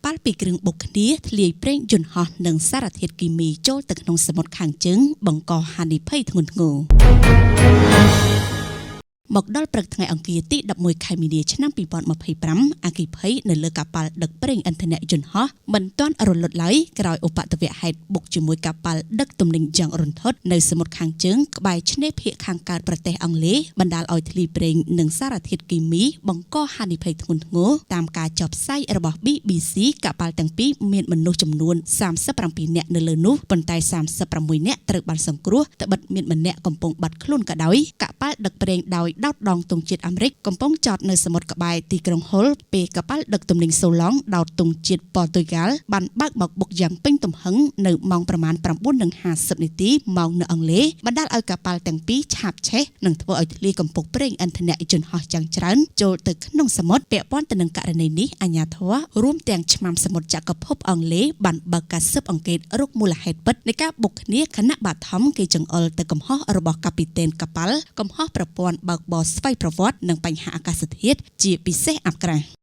ប៉ាល់ពីគ្រឿងបុកគ្នាធ្លាយប្រេងយន្តហោះនិងសារធាតុគីមីចូលទៅក្នុងសមុទ្រខាងជើងបង្កហានិភ័យធ្ងន់ធ្ងរមកដល់ព្រឹកថ្ងៃអង្គារទី11ខែមីនាឆ្នាំ2025អគិភ័យនៅលើកប៉ាល់ដឹកប្រេងឥន្ធនៈយន្តហោះមិនទាន់រលត់ឡើយក្រោយឧបទ្ទវហេតុបុកជាមួយកប៉ាល់ដឹកទំនិញយ៉ាងរន្ធត់នៅសមុទ្រខាងជើងក្បែរឆ្នេរភាគខាងកើតប្រទេសអង់គ្លេសបណ្ដាលឲ្យធ្លាយប្រេងនិងសារធាតុគីមីបង្កហានិភ័យធ្ងន់ធ្ងរតាមការចុះផ្សាយរបស់ BBC កប៉ាល់ទាំងពីរមានមនុស្សចំនួន37នាក់នៅលើនោះប៉ុន្តែ36នាក់ត្រូវបានសង្គ្រោះត្បិតមានម្នាក់កំពុងបាត់ខ្លួនក៏ដោយកប៉ាល់ដឹកប្រេងដោយដោតដងទង់ជាតិអាមេរិកកំពុងចតនៅសមុទ្រក្បែរទីក្រុងហុលពេលកប៉ាល់ដឹកទំនិញសូឡង់ដោតទង់ជាតិប៉ូទុយហ្គាល់បានបើកមកបុកយ៉ាងពេញទំហឹងនៅម៉ោងប្រមាណ 9:50 នាទីម៉ោងនៅអង់គ្លេសបណ្ដាលឲ្យកប៉ាល់ទាំងពីរឆាបឆេះនិងធ្វើឲ្យធ្លាយកំពុកប្រេងឥន្ធនៈយន្តហោះយ៉ាងច្រើនចូលទៅក្នុងសមុទ្រពាក់ព័ន្ធទៅនឹងករណីនេះអាជ្ញាធររួមទាំងឆ្មាំសមុទ្រចក្រភពអង់គ្លេសបានបើកការស៊ើបអង្កេតរកមូលហេតុពិតនៃការបុកគ្នាខណៈបាថំគេចង្អុលទៅកំហុសរបស់កាពីតេនកប៉ាល់កំហុសប្រព័ន្ធបើកបរស្វ័យប្រវត្តិនិងបញ្ហាអាកាសធាតុជាពិសេសអាប់ក្រាស់